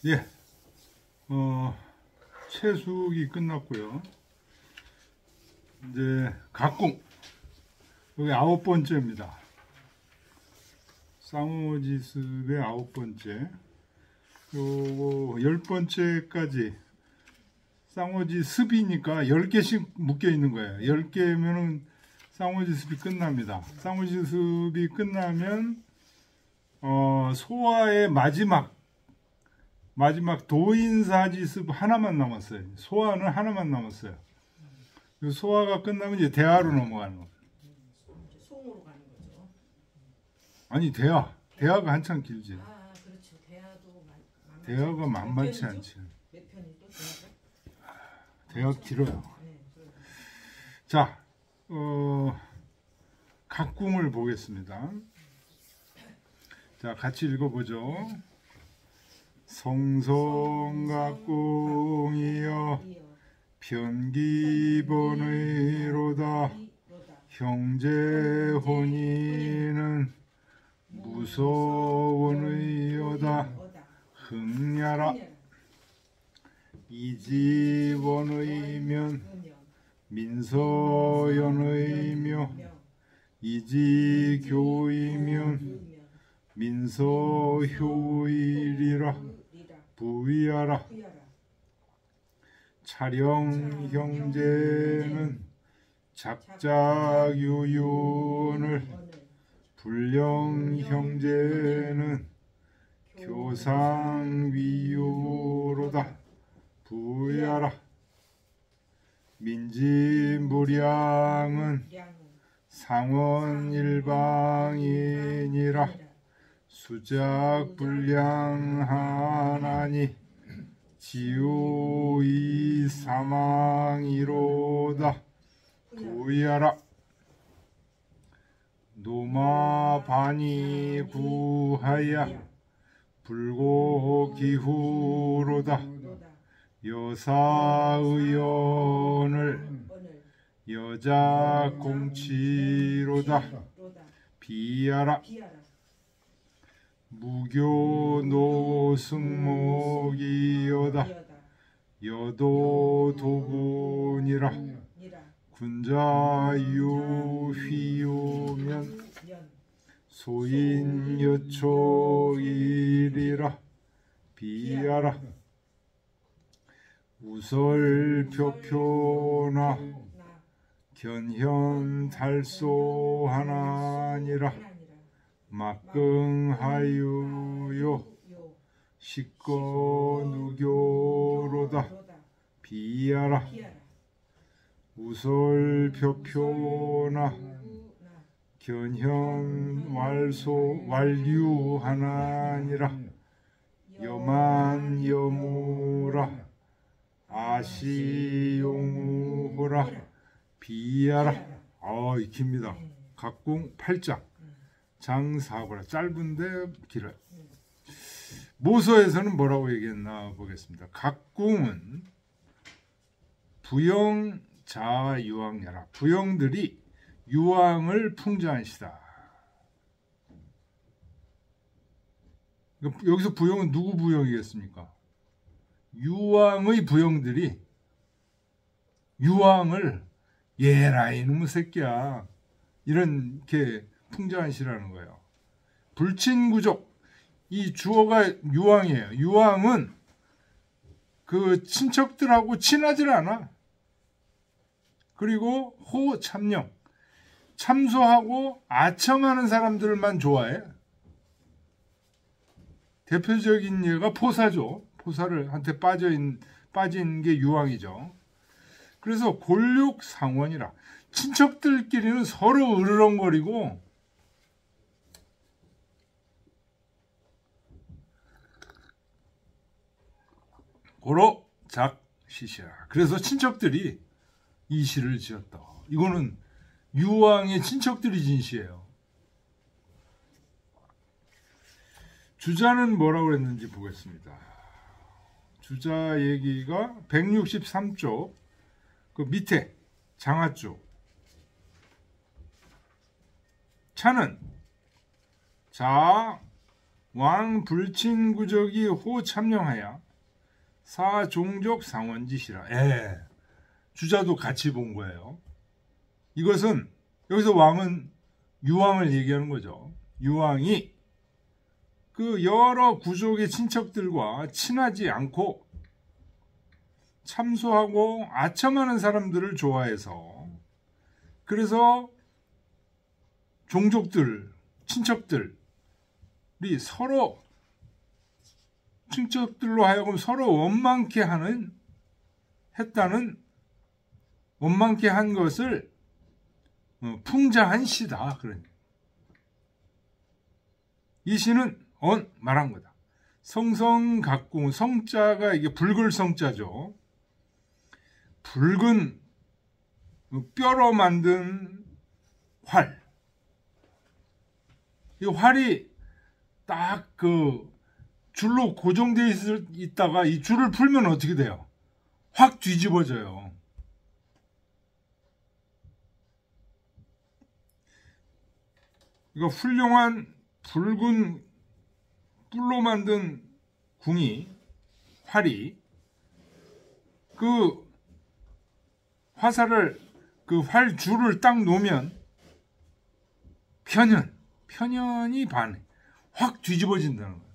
예, 채숙이 끝났고요. 이제 각궁 여기 9번째입니다. 쌍오지습의 9번째. 요거 10번째까지 쌍오지습이니까 10개씩 묶여 있는 거예요. 10개면은 쌍오지습이 끝납니다. 쌍오지습이 끝나면 소화의 마지막 도인사지습 하나만 남았어요. 소화는 하나만 남았어요. 소화가 끝나면 이제 대화로 넘어가는 거예요. 송으로 가는 거죠. 아니 대화가 한참 길지. 아, 그렇죠. 대화가 만만치 않지. 몇 편이 또 대화 길어요. 네, 자, 각궁을 보겠습니다. 자, 같이 읽어보죠. 성성각궁이여 편기본의로다. 형제혼인은 무서원의여다. 흥야라. 이지원의면 민서연의며 이지교이면 민서효일이라. 부위하라. 촬영형제는 작작유윤을. 불령형제는 교상위유로다. 부위하라. 민지무량은 상원일방인이라. 수작불량하나니 지우이사망이로다. 부위하라. 노마반이 구하야 불고기후로다. 여사의연을 여자공치로다. 비하라. 무교노승목이여다. 여도도군이라. 군자유휘유면 소인여초일이라. 비하라. 우설표표나 견현달소하나니라. 막긍하유요 식거누교로다. 비하라. 우설표표나 견현왈류하나니라. 여만여무라. 아시용우호라. 비하라. 익힙니다. 각궁 8장 장사고라. 짧은데 길어요. 모서에서는 뭐라고 얘기했나 보겠습니다. 각궁은 부영자유왕야라. 부영들이 유왕을 풍자한시다. 여기서 부영은 누구 부영이겠습니까? 유왕의 부영들이 유왕을 얘라 이놈의 새끼야 이렇게 풍자한시라는 거예요. 불친구족, 이 주어가 유왕이에요. 유왕은 그 친척들하고 친하질 않아. 그리고 호참령, 참소하고 아첨하는 사람들만 좋아해. 대표적인 예가 포사죠. 포사를 한테 빠진 게 유왕이죠. 그래서 골육상원이라. 친척들끼리는 서로 으르렁거리고 고로 작시시라. 그래서 친척들이 이 시를 지었다. 이거는 유왕의 친척들이 진 시예요. 주자는 뭐라고 그랬는지 보겠습니다. 주자 얘기가 163쪽 그 밑에 장하쪽. 차는 자 왕 불친구적이 호 참령하야 사종족 상원짓이라. 주자도 같이 본 거예요. 이것은 여기서 왕은 유왕을 얘기하는 거죠. 유왕이 그 여러 구족의 친척들과 친하지 않고 참소하고 아첨하는 사람들을 좋아해서, 그래서 종족들, 친척들이 서로, 친척들로 하여금 서로 원망케 원망케 한 것을 풍자한 시다. 그러니까 이 시는 말한 거다. 성성각궁, 성자가 이게 붉을 성자죠. 붉은 뼈로 만든 활. 이 활이 딱 그 줄로 고정되어 있다가 이 줄을 풀면 어떻게 돼요? 확 뒤집어져요. 이거 훌륭한 붉은 뿔로 만든 활이 그 화살을, 그 활줄을 딱 놓으면 편연이 확 뒤집어진다는 거예요.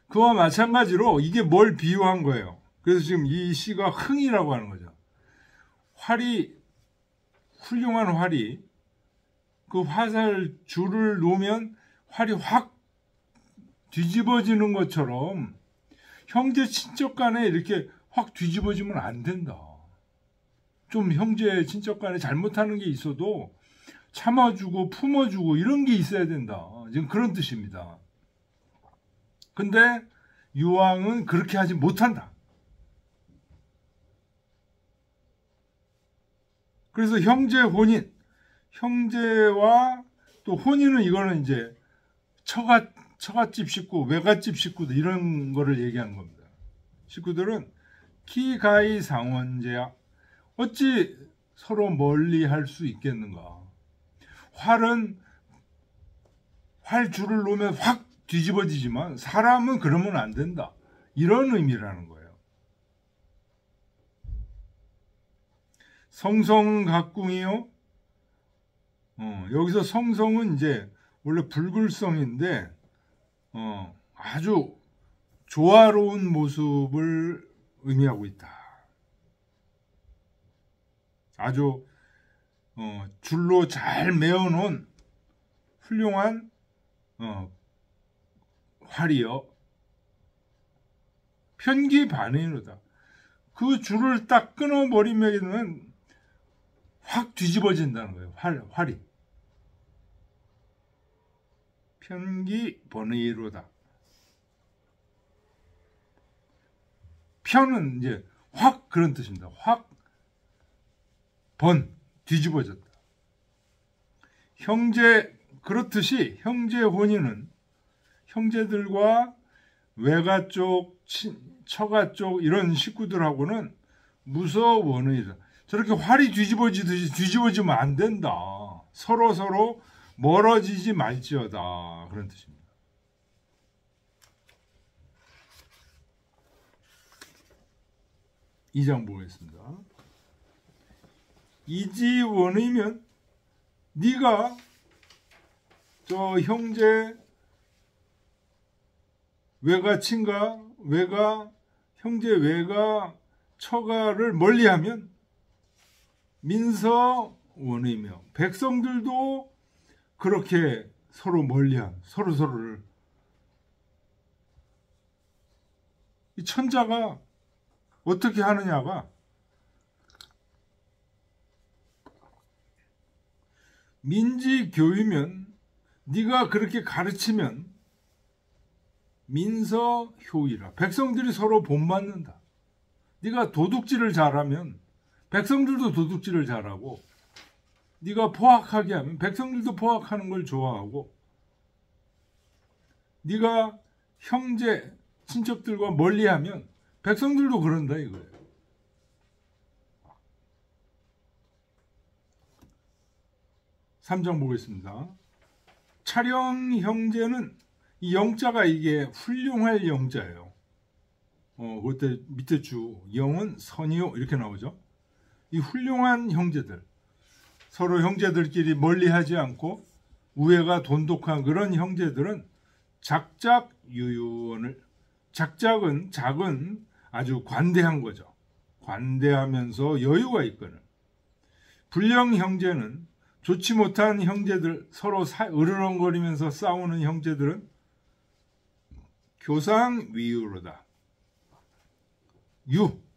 그와 마찬가지로 이게 뭘 비유한 거예요. 그래서 지금 이 시가 흥이라고 하는 거죠. 훌륭한 활이 그 화살 줄을 놓으면 활이 확 뒤집어지는 것처럼 형제 친척 간에 이렇게 확 뒤집어지면 안 된다. 좀 형제 친척 간에 잘못하는 게 있어도 참아주고 품어주고 이런 게 있어야 된다. 지금 그런 뜻입니다. 근데 유왕은 그렇게 하지 못한다. 그래서 형제와 또 혼인은 이거는 이제 처갓집 식구, 외갓집 식구들 이런 거를 얘기하는 겁니다. 식구들은 키가이 상원제야. 어찌 서로 멀리 할 수 있겠는가. 활줄을 놓으면 확 뒤집어지지만 사람은 그러면 안 된다. 이런 의미라는 거예요. 성성각궁이요. 여기서 성성은 이제 원래 불굴성인데 아주 조화로운 모습을 의미하고 있다. 아주 줄로 잘 메어놓은 훌륭한 활이요. 편기반인이다. 그 줄을 딱 끊어버리면 확 뒤집어진다는 거예요. 활이. 편기번의로다. 편은 이제 확 그런 뜻입니다. 뒤집어졌다. 그렇듯이 형제 혼인은 형제들과 외가 쪽, 처가 쪽 이런 식구들하고는 무서원의다. 저렇게 활이 뒤집어지듯이 뒤집어지면 안 된다. 서로 멀어지지 말지어다. 그런 뜻입니다. 이 장 보겠습니다. 이지원이면 네가 저 형제 형제 외가 처가를 멀리하면 민서원이며 백성들도 그렇게 서로 멀리한 서로를 이 천자가 어떻게 하느냐가 민지교이면 네가 그렇게 가르치면 민서효이라 백성들이 서로 본받는다. 네가 도둑질을 잘하면 백성들도 도둑질을 잘하고 네가 포악하게 하면 백성들도 포악하는 걸 좋아하고 네가 형제 친척들과 멀리하면 백성들도 그런다 이거예요. (3장) 보겠습니다. 촬영 형제는 이 영자가 이게 훌륭할 영자예요. 그때 밑에 주 영은 선이요 이렇게 나오죠. 이 훌륭한 형제들, 서로 형제들끼리 멀리하지 않고 우애가 돈독한 그런 형제들은 작작유유원을, 작작은 작은 아주 관대한 거죠. 관대하면서 여유가 있거든. 불량 형제는 좋지 못한 형제들, 서로 으르렁거리면서 싸우는 형제들은 교상위유로다.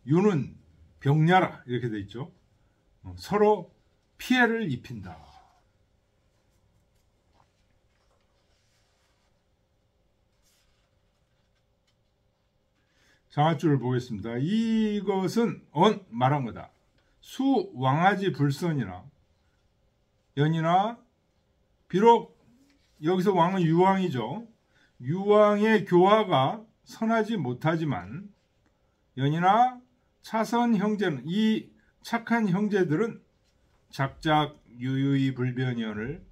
유는 병냐라 이렇게 돼 있죠. 서로 피해를 입힌다. 장하줄을 보겠습니다. 이것은 말한 거다. 수 왕하지 불선이나 연이나 비록 여기서 왕은 유왕이죠. 유왕의 교화가 선하지 못하지만 연이나 차선 형제는 이 착한 형제들은 작작 유유히 불변연을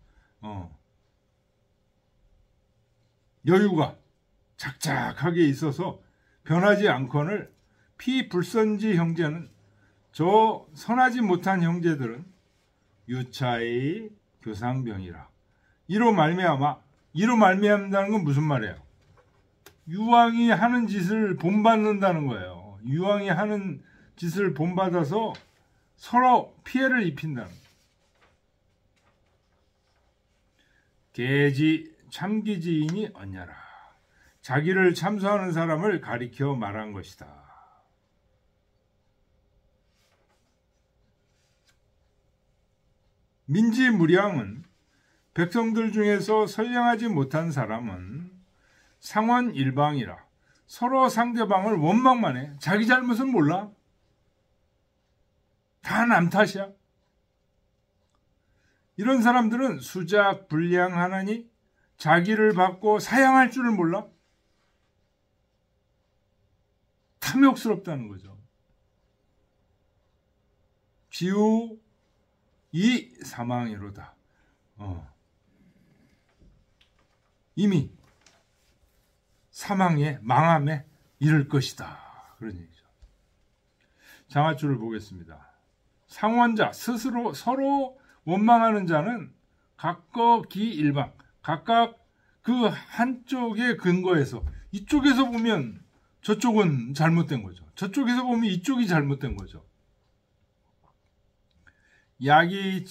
여유가 작작하게 있어서 변하지 않거늘 피불선지 형제는 저 선하지 못한 형제들은 유차의 교상병이라. 이로 말미암는다는 건 무슨 말이에요? 유왕이 하는 짓을 본받는다는 거예요. 유왕이 하는 짓을 본받아서 서로 피해를 입힌다는 거예요. 계지 참기지인이 언냐라. 자기를 참소하는 사람을 가리켜 말한 것이다. 민지무량은 백성들 중에서 선량하지 못한 사람은 상원일방이라. 서로 상대방을 원망만 해. 자기 잘못은 몰라. 다 남 탓이야. 이런 사람들은 수작 불량하나니 자기를 받고 사양할 줄을 몰라. 탐욕스럽다는 거죠. 지우 이 사망이로다. 이미 사망에 망함에 이를 것이다. 그런 얘기죠. 장하줄을 보겠습니다. 상원자 스스로 서로 원망하는 자는 각거기 일방, 각각 그 한쪽의 근거에서 이쪽에서 보면 저쪽은 잘못된 거죠. 저쪽에서 보면 이쪽이 잘못된 거죠. 야기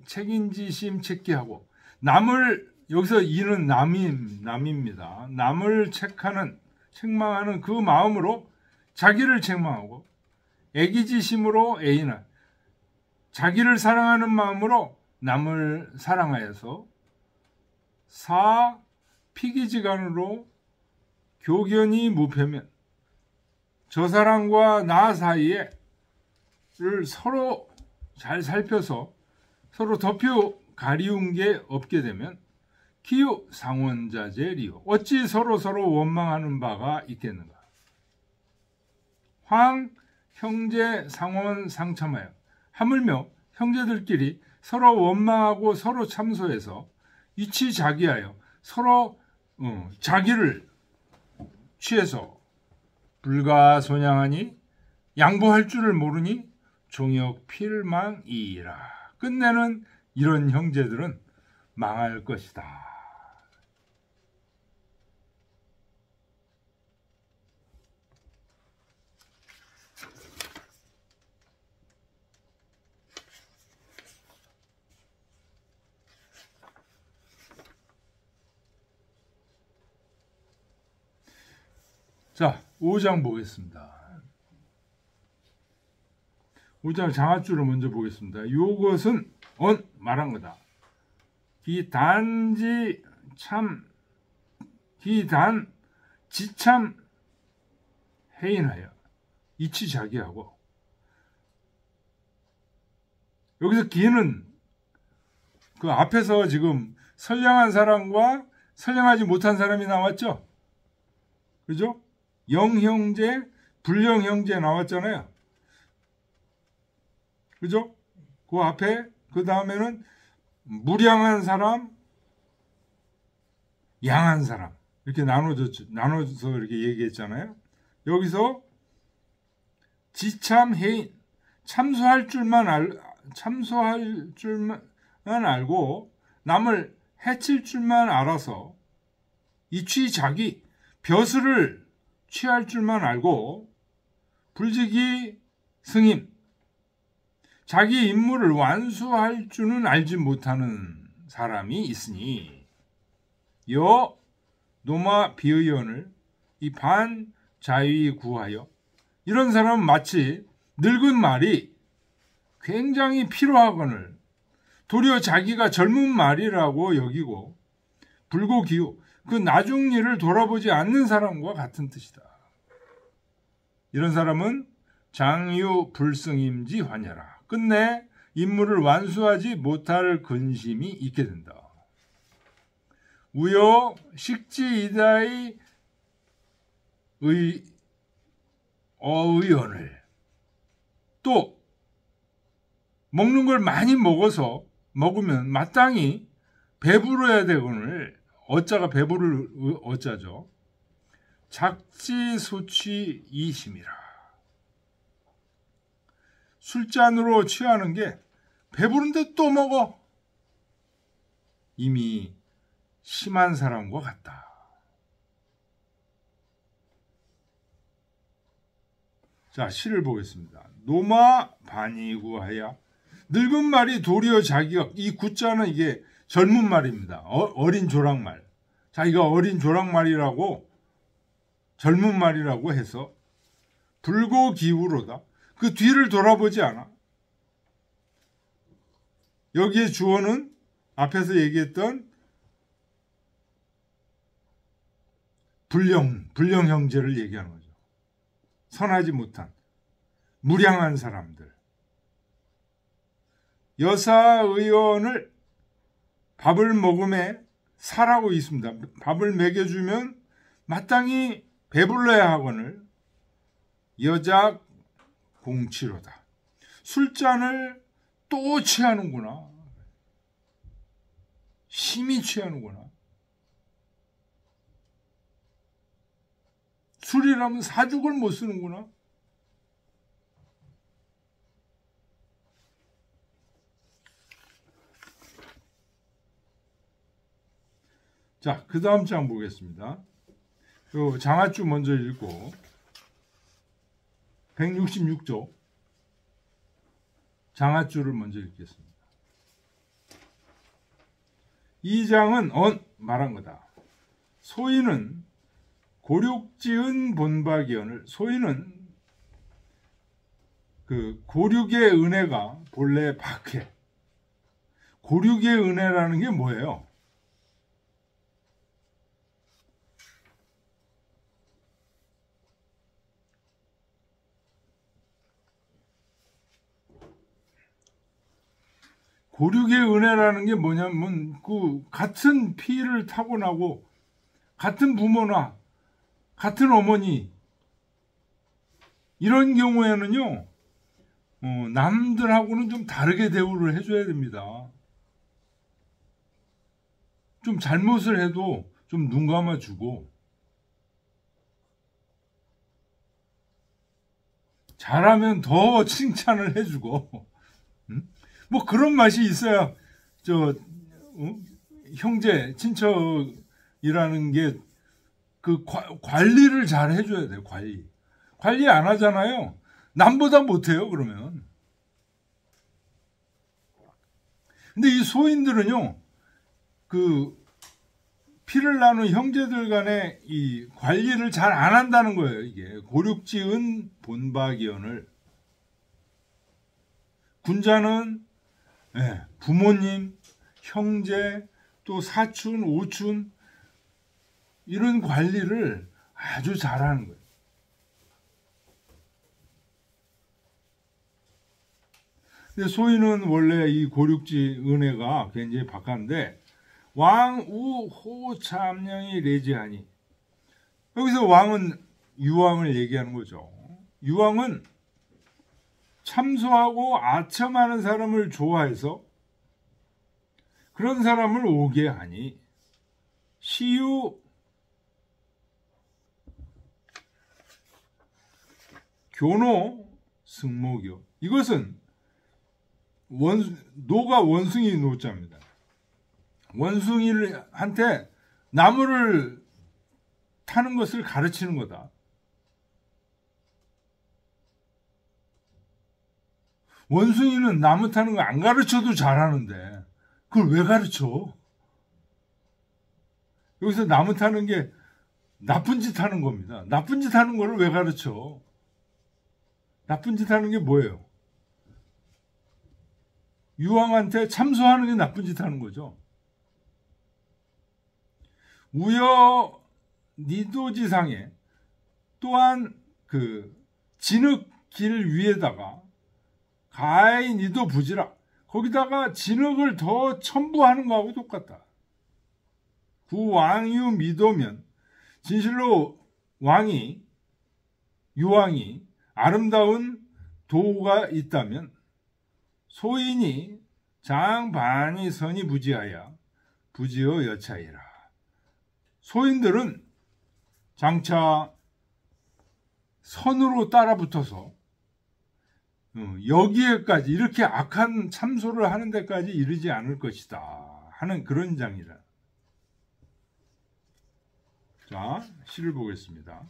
책인지심 책기하고 남을 여기서 이는 남입니다. 남을 책망하는 그 마음으로 자기를 책망하고 애기지심으로 애인을 자기를 사랑하는 마음으로 남을 사랑하여서 사 피기지간으로 교견이 무표면 저 사람과 나 사이에를 서로 잘 살펴서 서로 덮여 가리운 게 없게 되면 기유 상원자제리요 어찌 서로 원망하는 바가 있겠는가. 황 형제 상원 상참하여 하물며 형제들끼리 서로 원망하고 서로 참소해서 이치자기하여 서로 자기를 취해서 불가소냥하니 양보할 줄을 모르니 종역 필망이라. 끝내는 이런 형제들은 망할 것이다. 자, 5장 보겠습니다. 5장 장하줄을 먼저 보겠습니다. 요것은 말한 거다. 지참 해인하여 이치자기하고 여기서 기는 그 앞에서 지금 선량한 사람과 선량하지 못한 사람이 나왔죠? 그죠? 영형제, 불영형제 나왔잖아요. 그죠? 그 앞에 그 다음에는 무량한 사람, 양한 사람 이렇게 나눠서 이렇게 얘기했잖아요. 여기서 지참해인 참소할 줄만 알고 남을 해칠 줄만 알아서 이취자기 벼슬을 취할 줄만 알고 불지기 승임 자기 임무를 완수할 줄은 알지 못하는 사람이 있으니 여 노마 비의원을 이 반자위 구하여 이런 사람은 마치 늙은 말이 굉장히 필요하거늘 도리어 자기가 젊은 말이라고 여기고 불고기후 그 나중 일을 돌아보지 않는 사람과 같은 뜻이다. 이런 사람은 장유 불승임지 환야라. 끝내 임무를 완수하지 못할 근심이 있게 된다. 우여 식지이다의 어의언을 또 먹는 걸 많이 먹으면 마땅히 배부르야 되거늘 어자가 배부를 어자죠. 작지소취 이심이라. 술잔으로 취하는 게 배부른데 또 먹어. 이미 심한 사람과 같다. 자, 시를 보겠습니다. 노마 반이구하야. 늙은 말이 도리어 자기가, 이 구자는 이게 젊은 말입니다. 어린 조랑말. 자기가 어린 조랑말이라고, 젊은 말이라고 해서 불고기우로다. 그 뒤를 돌아보지 않아. 여기에 주어는 앞에서 얘기했던 불령 형제를 얘기하는 거죠. 선하지 못한, 무량한 사람들. 여사의원을 밥을 먹음에 사라고 있습니다. 밥을 먹여주면 마땅히 배불러야 하거늘 여자 공치로다. 술잔을 또 취하는구나. 심히 취하는구나. 술이라면 사죽을 못 쓰는구나. 자, 그 다음 장 보겠습니다. 요 장하주 먼저 읽고 166조 장하주를 먼저 읽겠습니다. 이 장은 말한 거다. 소인은 고륙지은 본박이언을 소인은 그 고륙의 은혜가 본래 박해. 고륙의 은혜라는 게 뭐예요? 고륙의 은혜라는 게 뭐냐면 그 같은 피를 타고나고 같은 부모나 같은 어머니 이런 경우에는요 남들하고는 좀 다르게 대우를 해줘야 됩니다. 좀 잘못을 해도 좀 눈 감아주고 잘하면 더 칭찬을 해주고 뭐 그런 맛이 있어야 형제 친척이라는 게 그 관리를 잘 해줘야 돼요. 관리 안 하잖아요. 남보다 못해요. 그러면. 근데 이 소인들은요 그 피를 나눈 형제들 간에 이 관리를 잘 안 한다는 거예요. 이게 고륙지은 본박이언을 군자는 부모님, 형제, 또 사촌, 오촌 이런 관리를 아주 잘하는 거예요. 근데 소인은 원래 이 고륙지 은혜가 굉장히 박한데 왕우호 참령이 내지하니 여기서 왕은 유왕을 얘기하는 거죠. 유왕은 참소하고 아첨하는 사람을 좋아해서 그런 사람을 오게 하니 시유 교노 승모교. 이것은 노가 원숭이 노자입니다. 원숭이한테 나무를 타는 것을 가르치는 거다. 원숭이는 나무 타는 거 안 가르쳐도 잘하는데 그걸 왜 가르쳐? 여기서 나무 타는 게 나쁜 짓 하는 겁니다. 나쁜 짓 하는 거를 왜 가르쳐? 나쁜 짓 하는 게 뭐예요? 유황한테 참소하는 게 나쁜 짓 하는 거죠. 우여 니도지상에 또한 그 진흙길 위에다가 가히 니도 부지라, 거기다가 진흙을 더 첨부하는 거하고 똑같다. 구왕유 미도면, 진실로 유왕이 아름다운 도가 있다면 소인이 장반이 선이 부지하여 부지어 여차이라. 소인들은 장차 선으로 따라붙어서 여기에까지 이렇게 악한 참소를 하는 데까지 이르지 않을 것이다 하는 그런 장이다. 자, 시를 보겠습니다.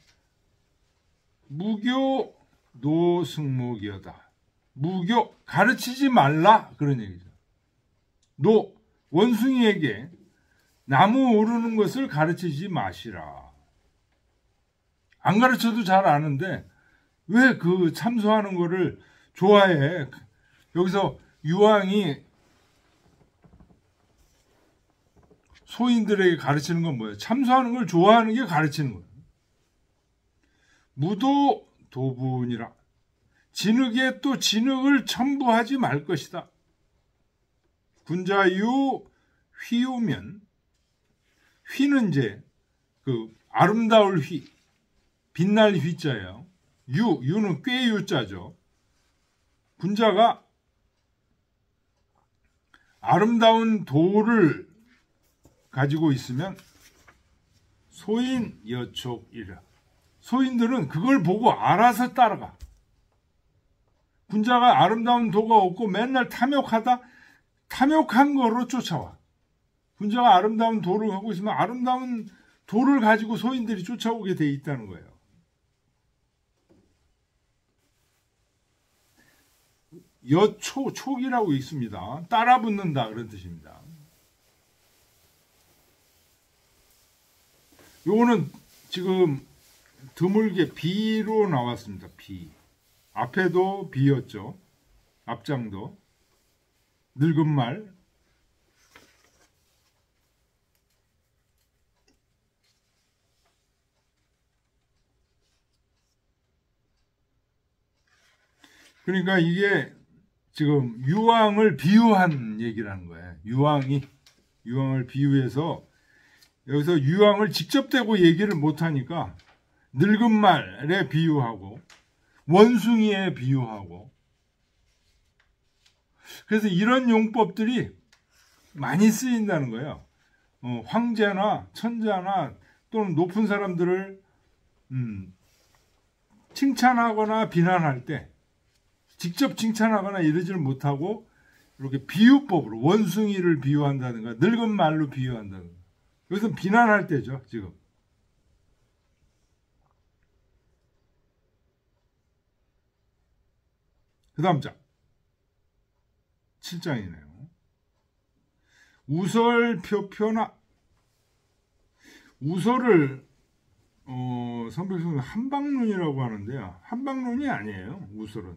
무교 노승모기여다. 무교, 가르치지 말라, 그런 얘기죠. 원숭이에게 나무 오르는 것을 가르치지 마시라. 안 가르쳐도 잘 아는데 왜 그 참소하는 거를 좋아해? 여기서 유황이 소인들에게 가르치는 건 뭐예요? 참소하는 걸 좋아하는 게 가르치는 거예요. 무도 도분이라. 진흙에 또 진흙을 첨부하지 말 것이다. 군자유 휘우면, 휘는 이제 그 아름다울 휘, 빛날 휘자예요. 유는 꾀유자죠. 군자가 아름다운 도를 가지고 있으면 소인 여촉이라. 소인들은 그걸 보고 알아서 따라가. 군자가 아름다운 도가 없고 맨날 탐욕한 거로 쫓아와. 군자가 아름다운 도를 하고 있으면 아름다운 도를 가지고 소인들이 쫓아오게 돼 있다는 거예요. 촉이라고 있습니다. 따라붙는다 그런 뜻입니다. 요거는 지금 드물게 비로 나왔습니다. 비. 앞에도 비였죠. 앞장도. 늙은 말. 그러니까 이게 지금 유황을 비유한 얘기라는 거예요. 유황을 비유해서 여기서 유황을 직접 대고 얘기를 못하니까 늙은 말에 비유하고 원숭이에 비유하고, 그래서 이런 용법들이 많이 쓰인다는 거예요. 황제나 천자나 또는 높은 사람들을 칭찬하거나 비난할 때 직접 칭찬하거나 이러지를 못하고 이렇게 비유법으로 원숭이를 비유한다든가 늙은 말로 비유한다든가. 여기서 비난할 때죠, 지금. 그 다음 장 7장이네요. 우설표표나. 우설을 선백성은 한방눈이라고 하는데요. 한방눈이 아니에요. 우설은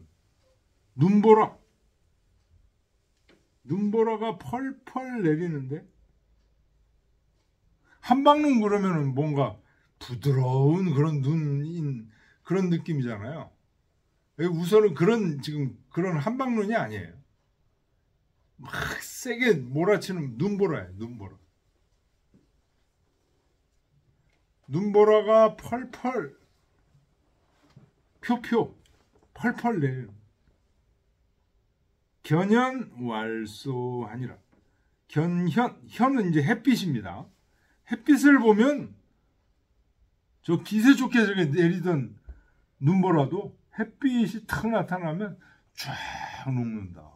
눈보라가 펄펄 내리는데, 한방눈 그러면은 뭔가 부드러운 그런 그런 느낌이잖아요. 우설은 지금 그런 한방눈이 아니에요. 막 세게 몰아치는 눈보라예요. 눈보라가 펄펄 펄펄 내리는. 견현왈소하니라. 현은 이제 햇빛입니다. 햇빛을 보면 저 기세 좋게 저게 내리던 눈보라도 햇빛이 탁 나타나면 쫙 녹는다.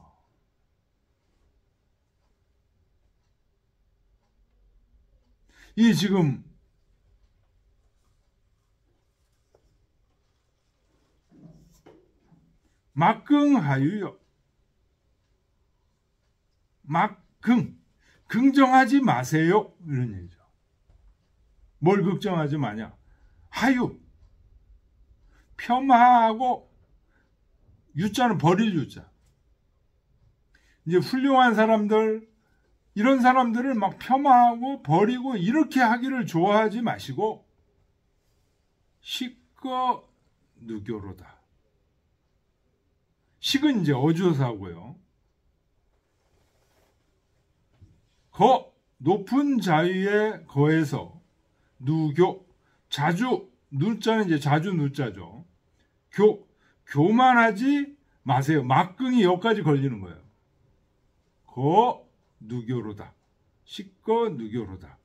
이 지금 막긍하유요. 긍정하지 마세요. 이런 얘기죠. 뭘 걱정하지 마냐. 하유. 폄하하고 유자는 버릴 유자. 이제 훌륭한 사람들, 이런 사람들을 막 폄하하고 버리고 이렇게 하기를 좋아하지 마시고 식거 누교로다. 식은 이제 어조사고요. 높은 자유에 거해서 누교, 자주, 누자는 이제 자주 누자죠. 교만하지 마세요. 막긍이 여기까지 걸리는 거예요. 누교로다. 식거 누교로다.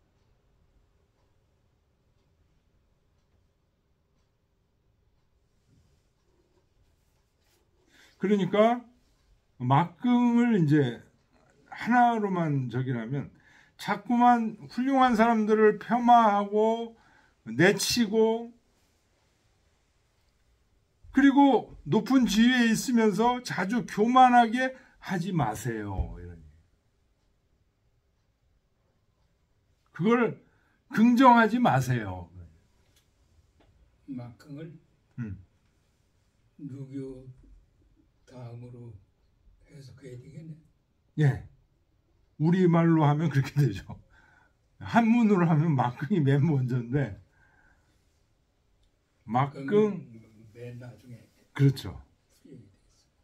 그러니까 막긍을 이제 하나로만 저기라면 자꾸만 훌륭한 사람들을 폄하하고 내치고 그리고 높은 지위에 있으면서 자주 교만하게 하지 마세요. 그걸 긍정하지 마세요. 막긍을 누교 다음으로 해석해야 되겠네. 예. 우리말로 하면 그렇게 되죠. 한문으로 하면 막긍이 맨 먼저인데 막긍 맨 나중에. 그렇죠.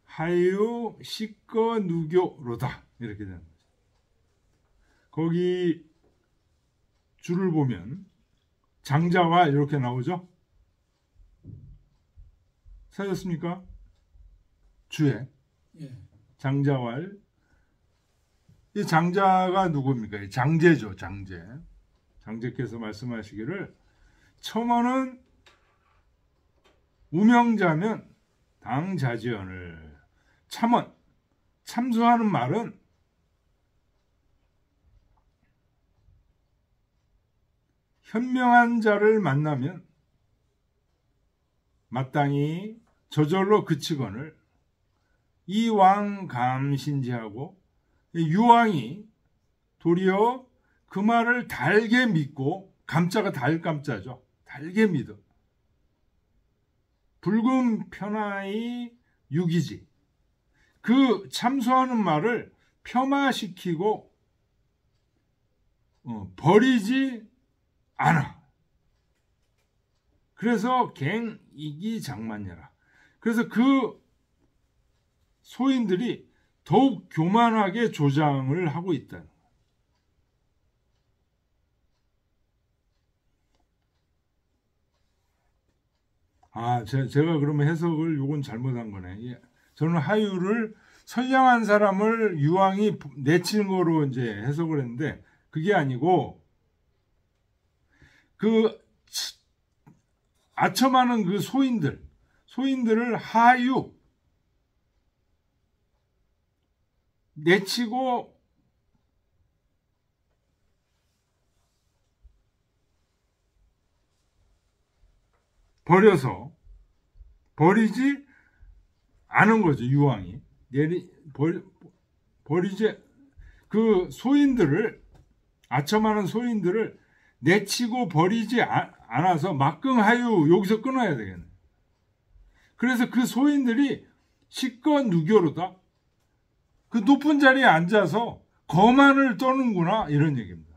하유 식거 누교로다. 이렇게 되는 거죠. 거기 줄을 보면 장자와 이렇게 나오죠. 찾았습니까? 주에 예. 장자왈. 이 장자가 누굽니까? 장제죠. 장제. 장제께서 말씀하시기를 첨언은 우명자면 당자지언을 참언 참수하는 말은 현명한 자를 만나면 마땅히 저절로 그치거늘 이왕감신지하고 유왕이 도리어 그 말을 달게 믿고 감자가 달감자죠. 달게 믿어. 붉은 편하의 유기지. 그 참소하는 말을 폄하시키고 버리지 않아. 그래서 갱이기장만여라. 그래서 그 소인들이 더욱 교만하게 조장을 하고 있다. 제가 그러면 해석을 요건 잘못한 거네. 저는 하유를 선량한 사람을 유왕이 내치는 거로 이제 해석을 했는데 그게 아니고 그 아첨하는 그 소인들을 하유 내치고 버리지 않은 거죠. 유왕이 버리지 그 소인들을 아첨하는 소인들을 내치고 버리지 않아서 막긍하유 여기서 끊어야 되겠네. 그래서 그 소인들이 식거 누교로다. 그 높은 자리에 앉아서 거만을 떠는구나 이런 얘기입니다.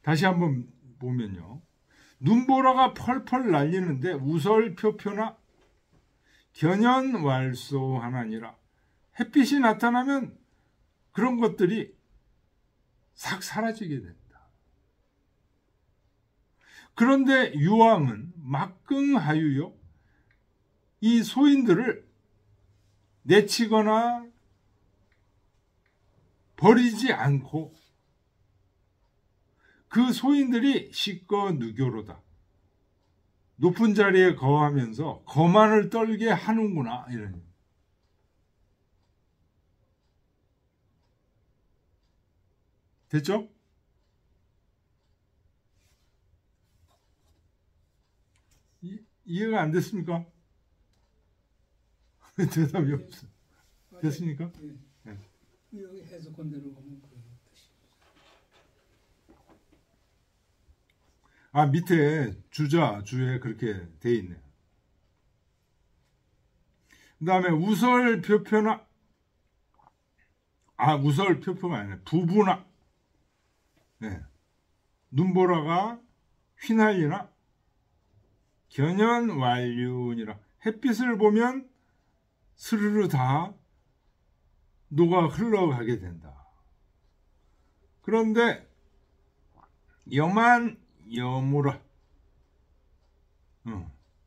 다시 한번 보면요. 눈보라가 펄펄 날리는데 우설표표나 견연왈소하나니라. 햇빛이 나타나면 그런 것들이 싹 사라지게 된다. 그런데 유왕은 막긍하유요. 이 소인들을 내치거나 버리지 않고 그 소인들이 시꺼 누교로다. 높은 자리에 거하면서 거만을 떨게 하는구나. 이런. 됐죠? 이해가 안 됐습니까? 대답이 없어. 됐습니까? 예. 여기 해석권대로 보면 그 뜻이. 아, 밑에 주에 그렇게 돼 있네요. 그 다음에 우설표표나, 우설표표가 아니라 부부나, 네. 눈보라가 휘날리나, 견연왈륜이라. 햇빛을 보면 스르르 다 녹아 흘러가게 된다. 그런데 여만 여무라.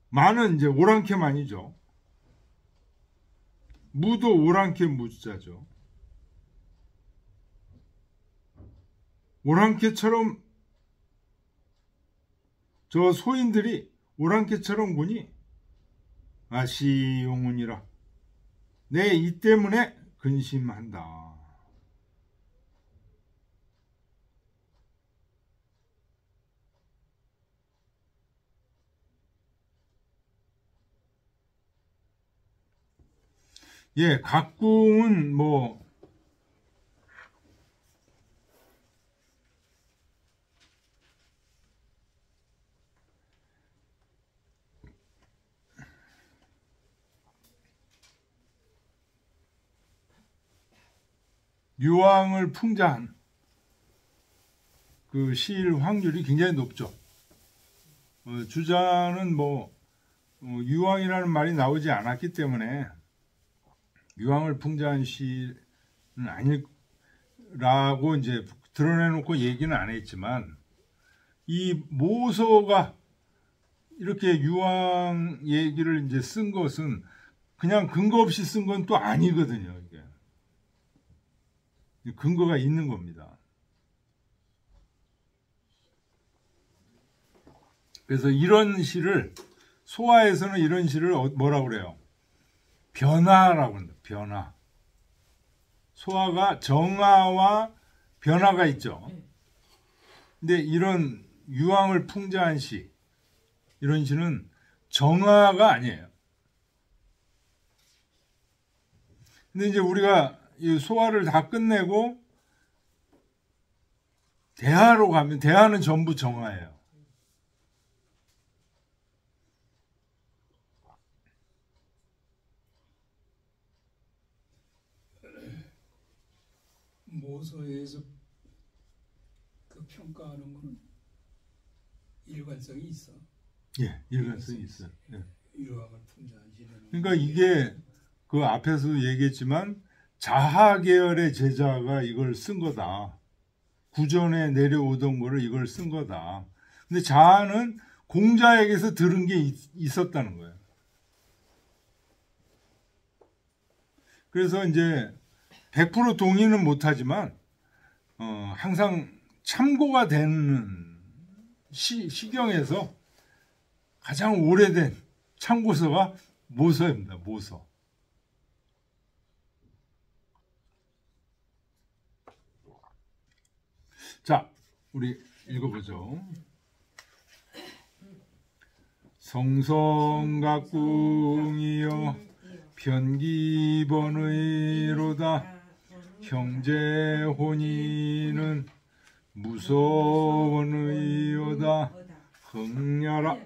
만은 이제 오랑캐만이죠. 무도 오랑캐 무자죠. 오랑캐처럼 저 소인들이 오랑캐처럼 보니 아시용운이라. 내 이 때문에 근심한다. 예, 각궁은 뭐 유황을 풍자한 그 시일 확률이 굉장히 높죠. 주자는 뭐 유황이라는 말이 나오지 않았기 때문에 유황을 풍자한 시는 아니라고 이제 드러내놓고 얘기는 안 했지만, 이 모서가 이렇게 유황 얘기를 이제 쓴 것은 그냥 근거 없이 쓴 건 또 아니거든요. 이게 근거가 있는 겁니다. 그래서 이런 시를, 소화에서는 이런 시를 뭐라고 그래요? 변화라고 합니다. 변화. 소화가 정화와 변화가 있죠. 근데 이런 유황을 풍자한 시, 이런 시는 정화가 아니에요. 근데 이제 우리가 이 소화를 다 끝내고 대하로 가면, 대하는 전부 정화예요. 모서에서 그 평가하는 거는 일관성이 있어. 예, 일관성이 있어요. 예. 유황을 풍자하시는. 그러니까 이게 그 앞에서도 얘기했지만 자하 계열의 제자가 이걸 쓴 거다. 구전에 내려오던 거를 이걸 쓴 거다. 근데 자하는 공자에게서 들은 게 있었다는 거예요. 그래서 이제 100% 동의는 못하지만 항상 참고가 되는 시경에서 가장 오래된 참고서가 모서입니다. 모서. 자, 우리 읽어보죠. 성성각궁이여 편기번의로다. 형제 혼인은 무서원의요다. 흥냐라.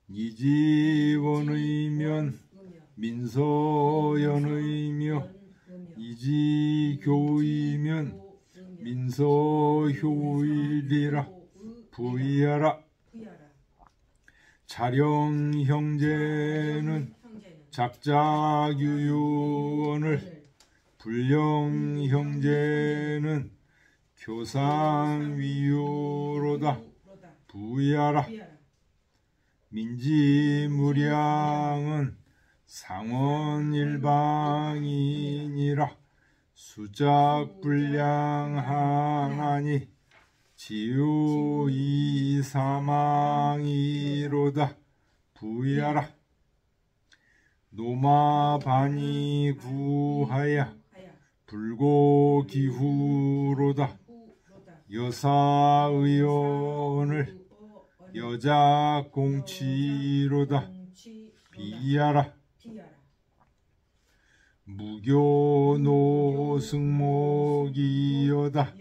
이지원의면 민서연의며 이지교의면 민서효의리라. 부의하라. 자령 형제는 작작유유원을, 불령 형제는 교상위요로다. 부의하라. 민지무량은 상원일방이니라. 수작불량하나니 지우이사망이로다. 부야라. 노마반이 구하야 불고기후로다. 여사의원을 여자공치로다. 비야라. 무교노승목이여다.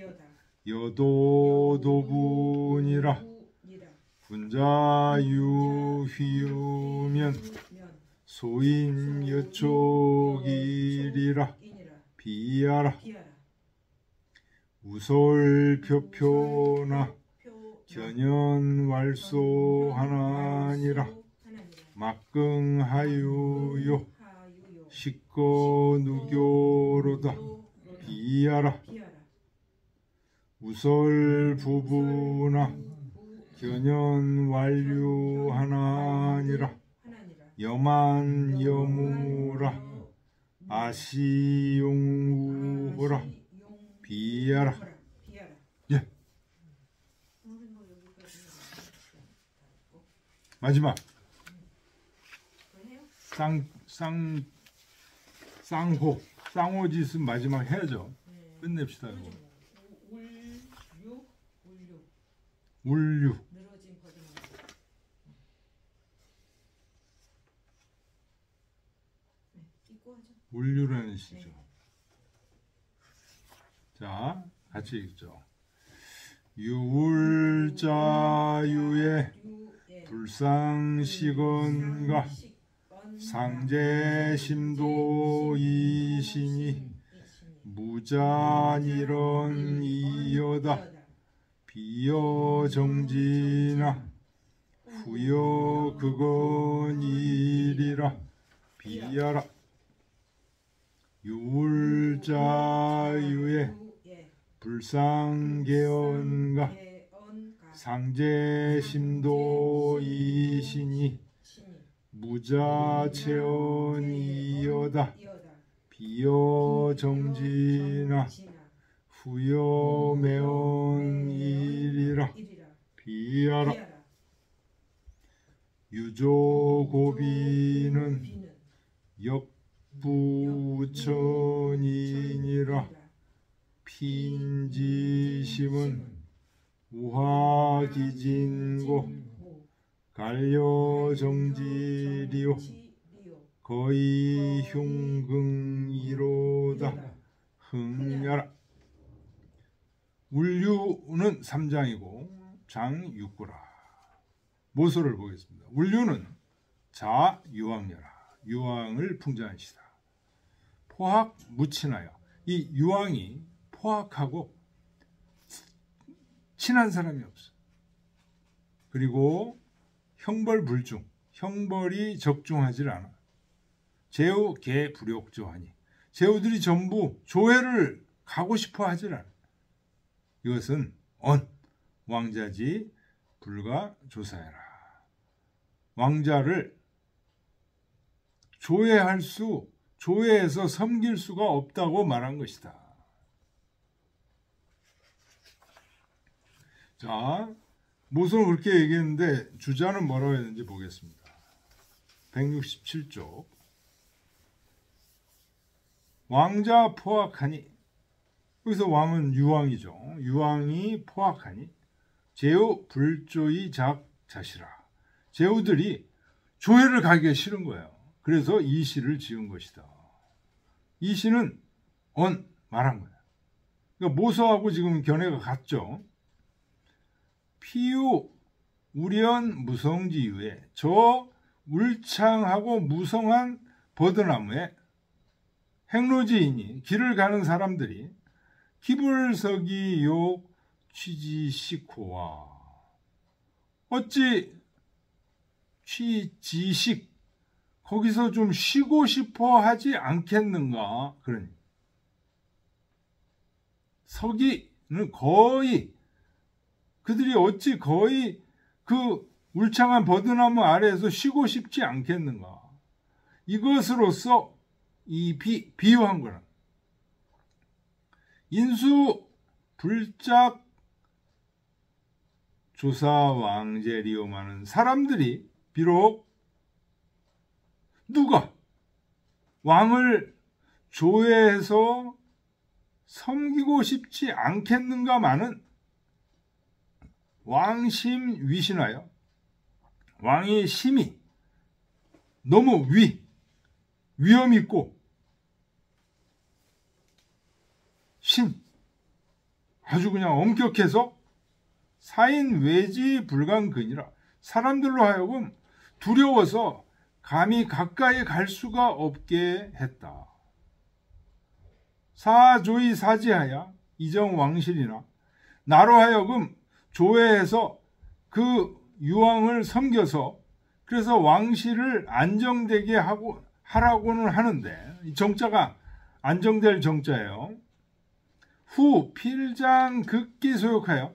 여도도분이라. 군자유휘우면 소인여촉이리라. 비야라. 우솔표표나 견연왈소하나니라. 막긍하유요. 식거누교로다. 비야라. 우설부부나 견연완류하나니라. 여만여무라. 아시용우호라. 비야라. 예. 마지막 쌍호짓은 마지막 해야죠. 끝냅시다. 이거. 울류. 늘어진 버전으로. 네, 읽고 하죠. 울류라는 시죠. 네. 자, 같이 읽죠. 유울자유의 불상식언가 상제심도이시니 무잔이런이여다. 비여정지나 후여 그건이리라. 비야라. 유울자유의 불상계언가 상제심도이시니 무자체언이여다. 비여정지나 후여매언이리라. 비야라. 유조고비는 역부천이니라. 핀지심은 우화기진고 갈려정지리오. 거의 흉긍이로다. 흥야라. 울류는 3장이고 장 6구라. 모소를 보겠습니다. 울류는 자 유왕여라. 유왕을 풍자하시다. 포학 무친하여. 이 유왕이 포학하고 친한 사람이 없어. 그리고 형벌불중. 형벌이 적중하지 않아. 제후 개 불욕조하니. 제후들이 전부 조회를 가고 싶어 하질 않아. 이것은 왕자지 불가 조사해라. 왕자를 조회해서 섬길 수가 없다고 말한 것이다. 자, 모소는 그렇게 얘기했는데 주자는 뭐라고 했는지 보겠습니다. 167쪽. 왕자 포악하니. 여기서 왕은 유왕이죠. 유왕이 포악하니 제후 불조의 자시라. 제후들이 조회를 가기가 싫은 거예요. 그래서 이 시를 지은 것이다. 이 시는 말한 거야. 그러니까 모소하고 지금 견해가 같죠. 피유 우련 무성지유에 저 울창하고 무성한 버드나무에 행로지인이 길을 가는 사람들이 기불석이요 취지식호와 어찌 취지식 거기서 좀 쉬고 싶어 하지 않겠는가. 그러니 서기는 거의 그들이 어찌 거의 그 울창한 버드나무 아래에서 쉬고 싶지 않겠는가. 이것으로서 이 비유한 거라. 인수 불작 조사 왕제리오마는 사람들이 비록 누가 왕을 조회해서 섬기고 싶지 않겠는가마는 왕심 위신하여 왕의 심이 너무 위험 있고 신 아주 그냥 엄격해서 사인 외지 불강근이라 사람들로 하여금 두려워서 감히 가까이 갈 수가 없게 했다. 사조의 사지하야 이정 왕실이나 나로 하여금 조회해서 그 유왕을 섬겨서 그래서 왕실을 안정되게 하라고는 하는데 이 정자가 안정될 정자예요. 후 필장 극기 소욕하여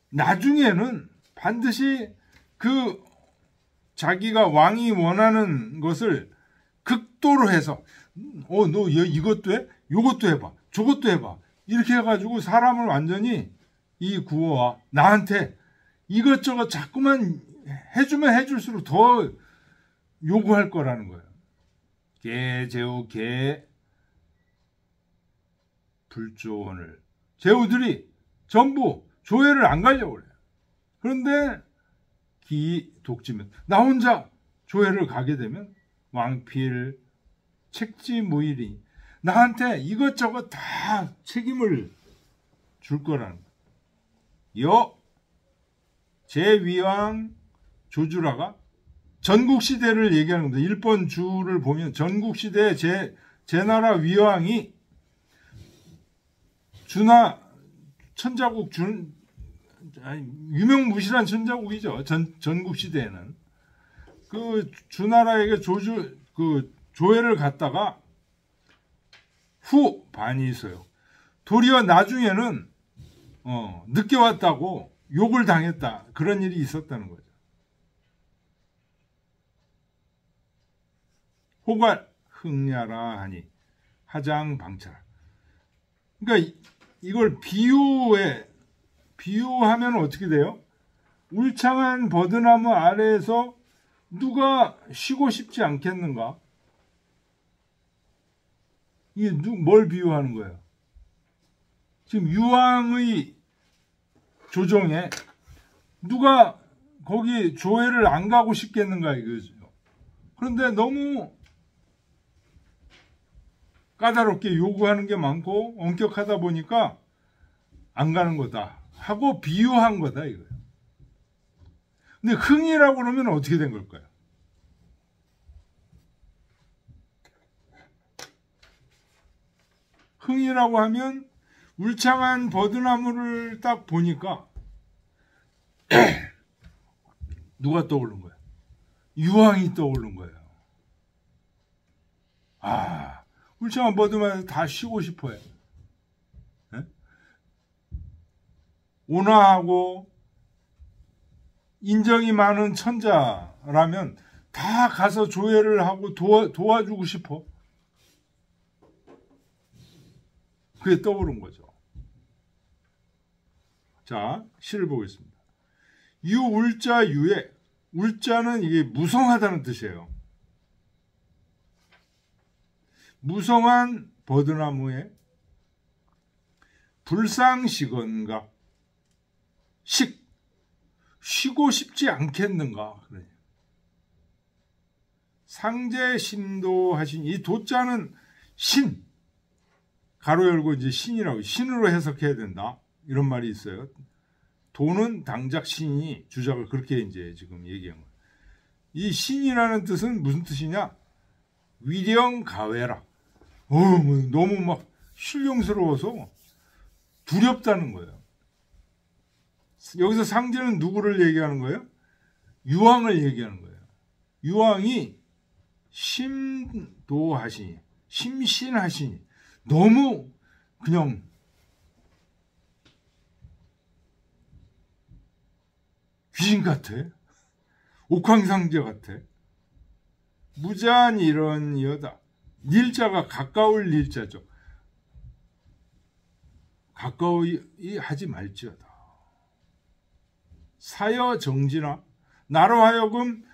나중에는 반드시 그 자기가 왕이 원하는 것을 극도로 해서 너 이것도 해? 요것도 해봐. 저것도 해봐. 이렇게 해가지고 사람을 완전히 이 구호와 나한테 이것저것 자꾸만 해주면 해줄수록 더 요구할 거라는 거예요. 제우 불조원을 제후들이 전부 조회를 안 가려고 그래요. 그런데 독지면 나 혼자 조회를 가게 되면 왕필 책지무일이 나한테 이것저것 다 책임을 줄 거라는 거예요. 제위왕 조주라가 전국시대를 얘기하는 겁니다. 일본 주를 보면 전국시대에 제나라 위왕이 주나 천자국 유명무실한 천자국이죠. 전국시대에는 그 주나라에게 조회를 갔다가 후 반이 있어요. 도리어 나중에는 늦게 왔다고 욕을 당했다. 그런 일이 있었다는 거죠. 호갈 흥야라 하니 하장 방찰. 그러니까 이걸 비유하면 어떻게 돼요? 울창한 버드나무 아래에서 누가 쉬고 싶지 않겠는가? 이게 뭘 비유하는 거예요? 지금 유왕의 조정에 누가 거기 조회를 안 가고 싶겠는가 이거죠. 그런데 너무 까다롭게 요구하는 게 많고 엄격하다 보니까 안 가는 거다 하고 비유한 거다 이거예요. 근데 흥이라고 그러면 어떻게 된 걸까요? 흥이라고 하면 울창한 버드나무를 딱 보니까 누가 떠오른 거야? 유왕이 떠오른 거예요. 울창한 버드나무에서 다 쉬고 싶어요. 네? 온화하고 인정이 많은 천자라면 다 가서 조회를 하고 도와주고 싶어. 그게 떠오른 거죠. 자, 시를 보겠습니다. 유울자 유에 울자는 이게 무성하다는 뜻이에요. 무성한 버드나무에 불상시건가 쉬고 싶지 않겠는가. 그래. 상제신도 하신 이 도자는 신 가로 열고 이제 신이라고 신으로 해석해야 된다. 이런 말이 있어요. 도는 당작 신이 주작을 그렇게 이제 지금 얘기한 거예요. 이 신이라는 뜻은 무슨 뜻이냐? 위령가외라. 너무 막 신령스러워서 두렵다는 거예요. 여기서 상제는 누구를 얘기하는 거예요? 유왕을 얘기하는 거예요. 유왕이 심도하시니, 심신하시니, 너무 그냥 귀신 같아. 옥황상제 같아. 무자한 이런이여다. 닐자가 가까울 닐자죠. 가까이 하지 말지어다. 사여 정진아, 나로 하여금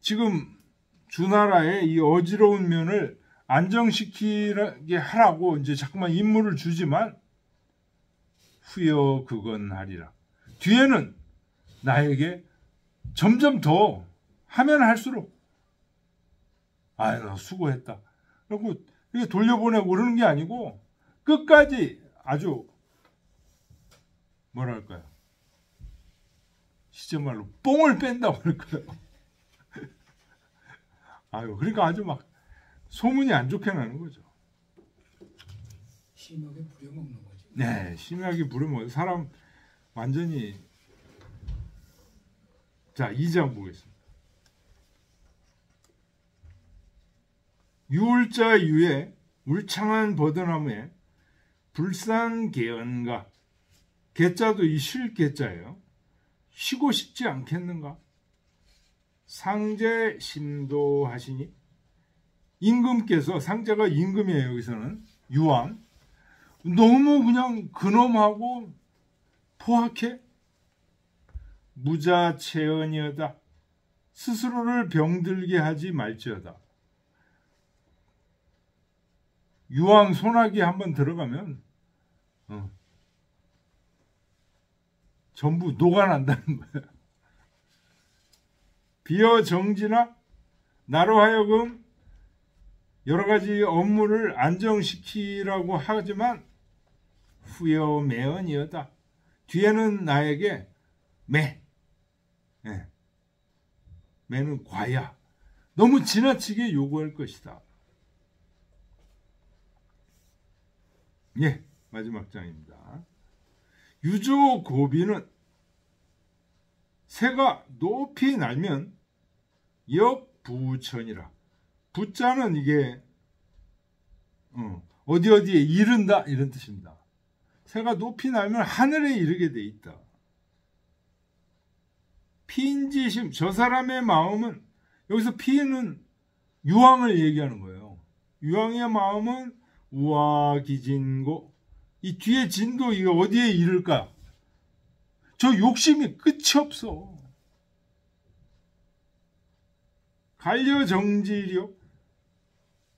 지금 주나라의 이 어지러운 면을 안정시키게 하라고 이제 자꾸만 임무를 주지만 후여 그건 하리라. 뒤에는 나에게 점점 더 하면 할수록 나 수고했다. 그리고 이렇게 돌려보내고 그러는 게 아니고 끝까지 아주 뭐랄까요. 시제말로 뽕을 뺀다고 할까요. 그러니까 아주 막 소문이 안 좋게 나는 거죠. 심하게 부려먹는 거지. 네, 심하게 부려먹는 사람 완전히. 자, 2장 보겠습니다. 유울자 유에 울창한 버드나무에 불상개언가, 개자도 이 실개자예요. 쉬고 싶지 않겠는가? 상제 심도하시니, 임금께서, 상제가 임금이에요. 여기서는 유왕, 너무 그냥 근엄하고 포악해. 무자체언이여다. 스스로를 병들게 하지 말지어다. 유황 소나기 한번 들어가면 전부 녹아난다는 거야. 비어 정진아, 나로 하여금 여러 가지 업무를 안정시키라고 하지만 후여 매언이여다. 뒤에는 나에게 매는 과야. 너무 지나치게 요구할 것이다. 마지막 장입니다. 유조 고비는 새가 높이 날면 역부천이라. 부자는 이게 어디에 이른다 이런 뜻입니다. 새가 높이 날면 하늘에 이르게 돼 있다. 피인지심, 저 사람의 마음은, 여기서 피는 유황을 얘기하는 거예요. 유황의 마음은 우아기진고, 이 뒤에 진도 이거 어디에 이를까? 저 욕심이 끝이 없어. 관려정지력,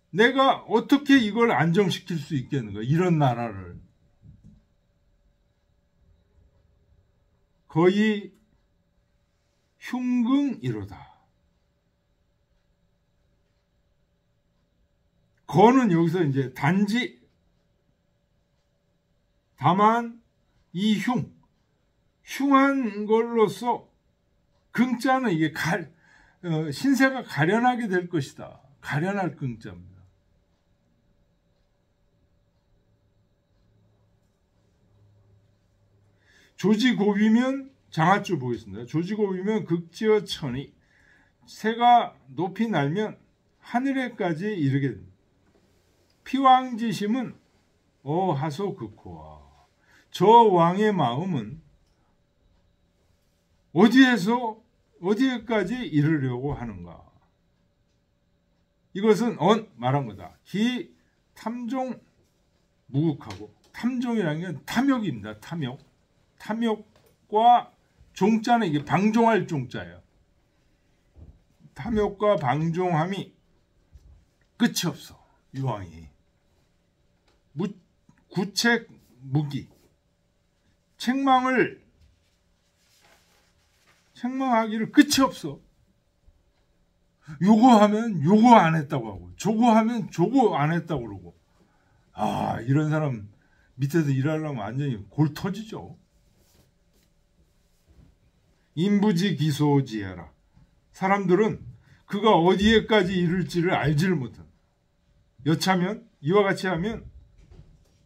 내가 어떻게 이걸 안정시킬 수 있겠는가? 이런 나라를. 거의 흉긍이로다. 거는 여기서 이제 단지, 다만 이 흉한 걸로서, 긍자는 이게 신세가 가련하게 될 것이다. 가련할 긍자입니다. 조지고비면, 장하줄 보겠습니다. 조지고비면 극지어 천이, 새가 높이 날면 하늘에까지 이르게 됩니다. 피왕지심은 하소 극호와, 저 왕의 마음은 어디에까지 이르려고 하는가? 이것은 말한 거다. 기 탐종 무국하고, 탐종이라는 게 탐욕입니다. 탐욕과 종자는 이게 방종할 종자예요. 탐욕과 방종함이 끝이 없어. 유황이 구책 무기, 책망하기를 끝이 없어. 요거 하면 요거 안 했다고 하고, 저거 하면 저거 안 했다고 그러고. 이런 사람 밑에서 일하려면 완전히 골 터지죠. 인부지 기소지해라. 사람들은 그가 어디에까지 이를지를 알지를 못한다. 여차면, 이와 같이 하면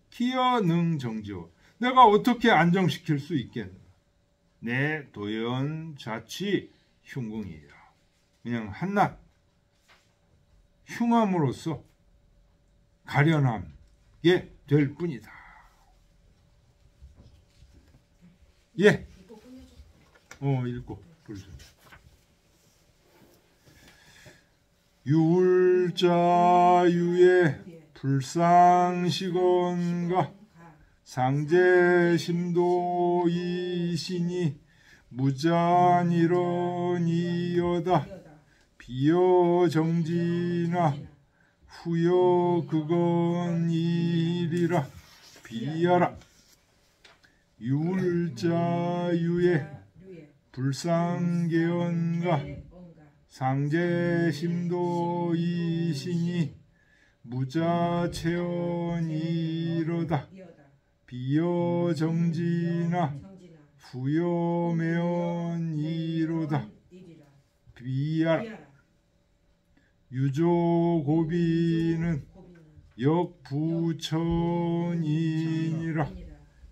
기여능 정지어, 내가 어떻게 안정시킬 수 있겠는가? 내 도연 자취 흉궁이라. 그냥 한낱 흉함으로써 가련하게 될 뿐이다. 읽고 보여줘. 유울자유의 불상식언가 상제심도이시니 무잔이러니여다 비여정지나 후여 그건이리라 비야라. 유울자유의 불상계언가 상제심도이시니 무자체언이로다 비여정지나 후여매언이로다 비야라. 유조고비는 역부천이니라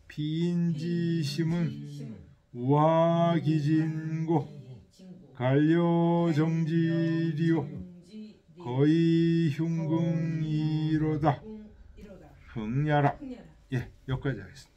비인지심은 우화기진고 갈려정지리요 거의 흉궁이로다 흥야라. 예, 여기까지 하겠습니다.